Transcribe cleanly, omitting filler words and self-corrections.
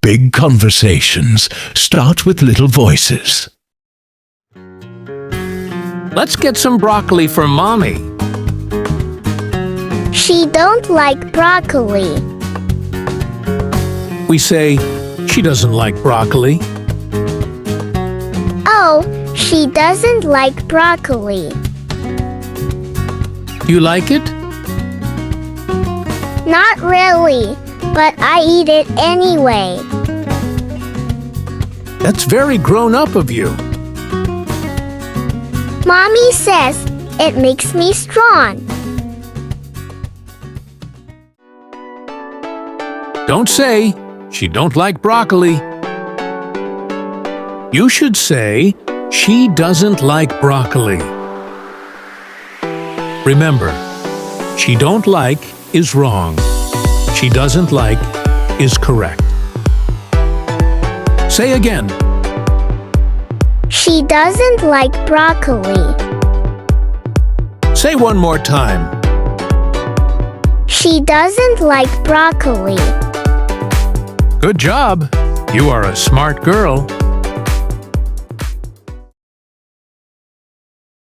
Big conversations start with little voices. Let's get some broccoli for Mommy. She don't like broccoli. We say, she doesn't like broccoli. Oh, she doesn't like broccoli. You like it? Not really, but I eat it anyway. That's very grown up of you. Mommy says it makes me strong. Don't say, she don't like broccoli. You should say, she doesn't like broccoli. Remember, she don't like is wrong. She doesn't like is correct. Say again. She doesn't like broccoli. Say one more time. She doesn't like broccoli. Good job. You are a smart girl.